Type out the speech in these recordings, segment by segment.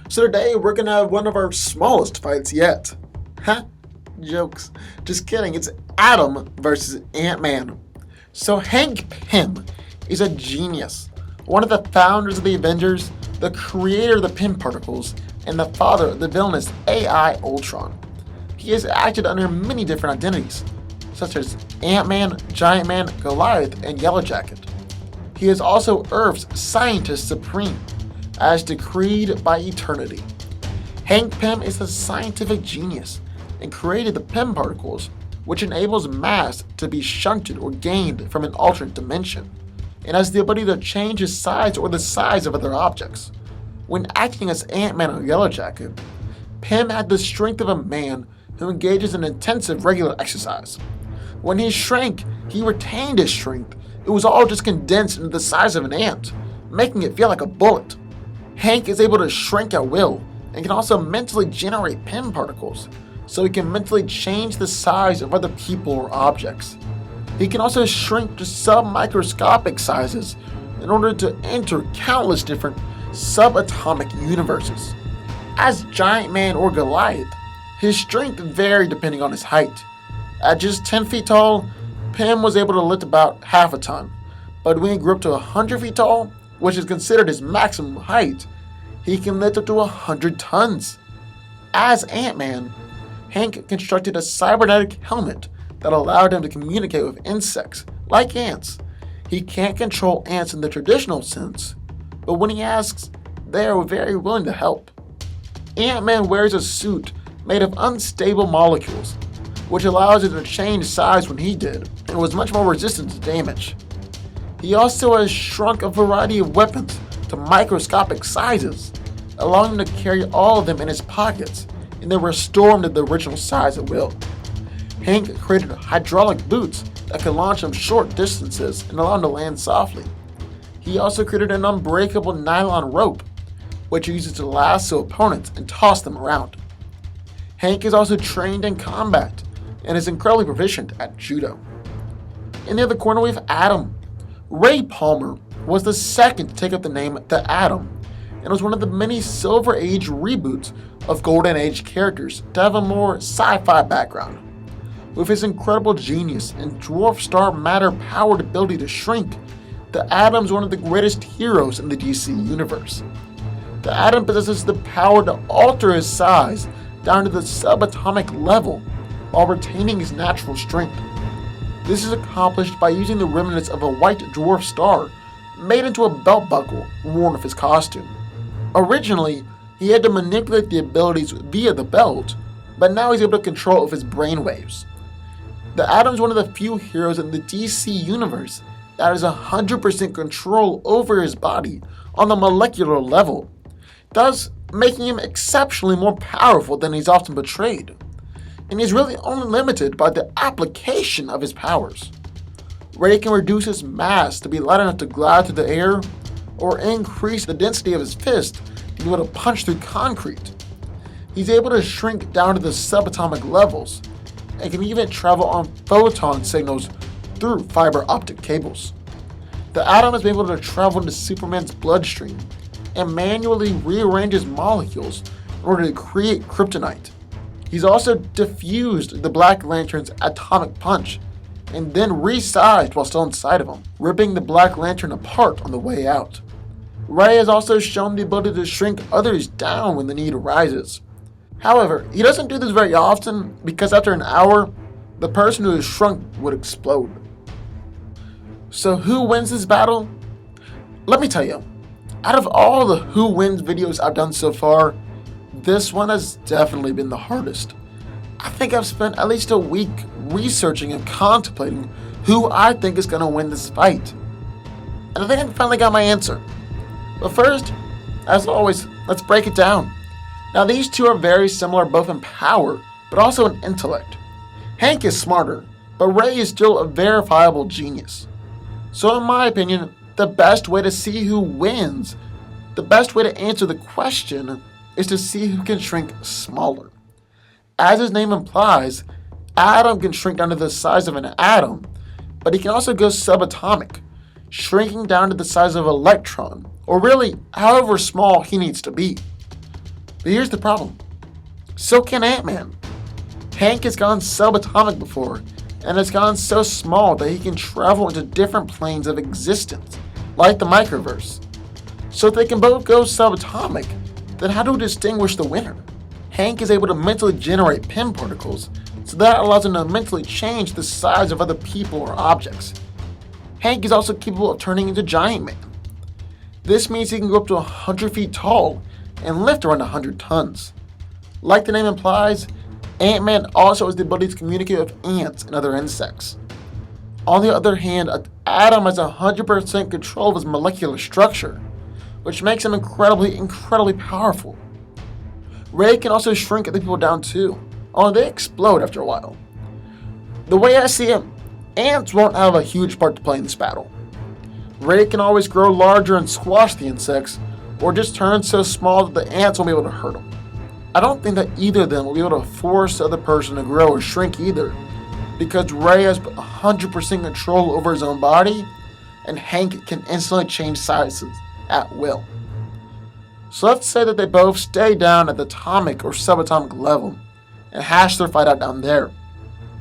So today we're gonna have one of our smallest fights yet. Ha! Jokes. Just kidding, it's Atom versus Ant-Man. So Hank Pym is a genius, one of the founders of the Avengers, the creator of the Pym particles, and the father of the villainous AI Ultron. He has acted under many different identities, such as Ant-Man, Giant Man, Goliath, and Yellow Jacket. He is also Earth's Scientist Supreme, as decreed by eternity. Hank Pym is a scientific genius and created the Pym particles, which enables mass to be shunted or gained from an alternate dimension, and has the ability to change its size or the size of other objects. When acting as Ant-Man or Yellow Jacket, Pym had the strength of a man who engages in intensive regular exercise. When he shrank, he retained his strength. It was all just condensed into the size of an ant, making it feel like a bullet. Hank is able to shrink at will and can also mentally generate Pym particles, so he can mentally change the size of other people or objects. He can also shrink to sub-microscopic sizes in order to enter countless different subatomic universes. As Giant Man or Goliath, his strength varied depending on his height. At just 10 feet tall, Pym was able to lift about half a ton, but when he grew up to 100 feet tall, which is considered his maximum height, he can lift up to 100 tons. As Ant-Man, Hank constructed a cybernetic helmet that allowed him to communicate with insects, like ants. He can't control ants in the traditional sense, but when he asks, they are very willing to help. Ant-Man wears a suit made of unstable molecules, which allows it to change size when he did, and was much more resistant to damage. He also has shrunk a variety of weapons to microscopic sizes, allowing him to carry all of them in his pockets and then restore them to the original size at will. Hank created hydraulic boots that could launch him short distances and allow him to land softly. He also created an unbreakable nylon rope, which he uses to lasso opponents and toss them around. Hank is also trained in combat and is incredibly proficient at judo. In the other corner we have Atom. Ray Palmer was the second to take up the name The Atom, and was one of the many Silver Age reboots of Golden Age characters to have a more sci-fi background. With his incredible genius and dwarf star matter-powered ability to shrink, the Atom is one of the greatest heroes in the DC universe. The Atom possesses the power to alter his size down to the subatomic level while retaining his natural strength. This is accomplished by using the remnants of a white dwarf star made into a belt buckle worn with his costume. Originally, he had to manipulate the abilities via the belt, but now he's able to control it with his brainwaves. The Atom is one of the few heroes in the DC universe that has 100% control over his body on the molecular level, thus making him exceptionally more powerful than he's often portrayed. And he's really only limited by the application of his powers. Ray can reduce his mass to be light enough to glide through the air, or increase the density of his fist to be able to punch through concrete. He's able to shrink down to the subatomic levels, and can even travel on photon signals through fiber optic cables. The Atom has been able to travel into Superman's bloodstream and manually rearrange his molecules in order to create kryptonite. He's also diffused the Black Lantern's atomic punch, and then resized while still inside of him, ripping the Black Lantern apart on the way out. Ray has also shown the ability to shrink others down when the need arises. However, he doesn't do this very often because after an hour, the person who is shrunk would explode. So who wins this battle? Let me tell you, out of all the Who Wins videos I've done so far, this one has definitely been the hardest. I think I've spent at least a week researching and contemplating who I think is going to win this fight. And I think I finally got my answer. But first, as always, let's break it down. Now these two are very similar both in power, but also in intellect. Hank is smarter, but Ray is still a verifiable genius. So in my opinion, the best way to see who wins, the best way to answer the question, is to see who can shrink smaller. As his name implies, Atom can shrink down to the size of an atom, but he can also go subatomic, shrinking down to the size of an electron, or really however small he needs to be. But here's the problem. So can Ant-Man. Hank has gone subatomic before, and has gone so small that he can travel into different planes of existence, like the microverse. So if they can both go subatomic, then how do we distinguish the winner? Hank is able to mentally generate PIM particles, so that allows him to mentally change the size of other people or objects. Hank is also capable of turning into Giant Man. This means he can go up to 100 feet tall and lift around 100 tons. Like the name implies, Ant-Man also has the ability to communicate with ants and other insects. On the other hand, Atom has 100% control of his molecular structure, which makes him incredibly powerful. Ray can also shrink other people down too, although they explode after a while. The way I see it, ants won't have a huge part to play in this battle. Ray can always grow larger and squash the insects, or just turn so small that the ants won't be able to hurt him. I don't think that either of them will be able to force the other person to grow or shrink either, because Ray has 100% control over his own body, and Hank can instantly change sizes at will. So let's say that they both stay down at the atomic or subatomic level, and hash their fight out down there.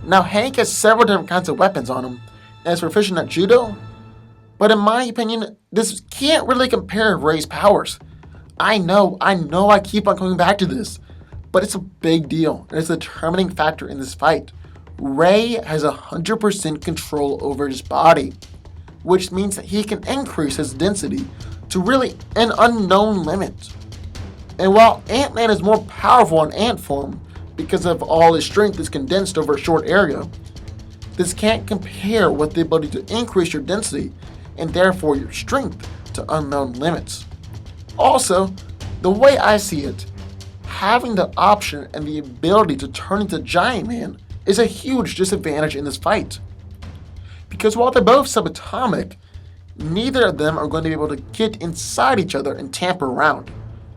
Now Hank has several different kinds of weapons on him, and is proficient at judo, but in my opinion, this can't really compare Ray's powers. I know I keep on coming back to this, but it's a big deal, and it's a determining factor in this fight. Ray has 100% control over his body, which means that he can increase his density to really an unknown limit. And while Ant-Man is more powerful in ant form because of all his strength is condensed over a short area, this can't compare with the ability to increase your density and therefore your strength to unknown limits. Also, the way I see it, having the option and the ability to turn into Giant Man is a huge disadvantage in this fight. Because while they're both subatomic, neither of them are going to be able to get inside each other and tamper around,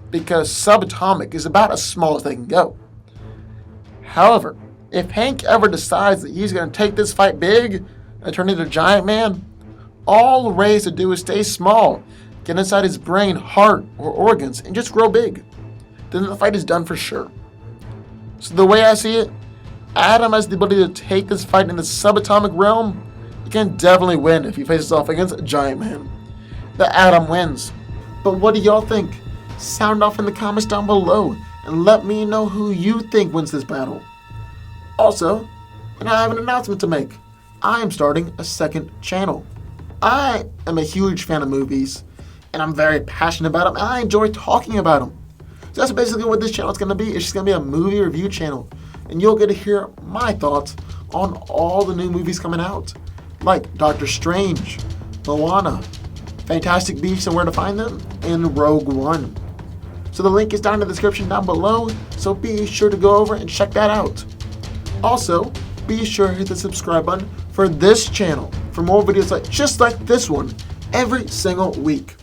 because subatomic is about as small as they can go. However, if Hank ever decides that he's going to take this fight big and turn into Giant Man, all Ray has to do is stay small, get inside his brain, heart, or organs, and just grow big. Then the fight is done for sure. So the way I see it, Atom has the ability to take this fight in the subatomic realm. He can definitely win if he faces off against Giant Man. The Atom wins. But what do y'all think? Sound off in the comments down below and let me know who you think wins this battle. Also, and I have an announcement to make. I am starting a second channel. I am a huge fan of movies, and I'm very passionate about them, and I enjoy talking about them. So that's basically what this channel is going to be. It's just going to be a movie review channel, and you'll get to hear my thoughts on all the new movies coming out, like Doctor Strange, Moana, Fantastic Beasts and Where to Find Them, and Rogue One. So the link is down in the description down below, so be sure to go over and check that out. Also, be sure to hit the subscribe button for this channel for more videos just like this one every single week.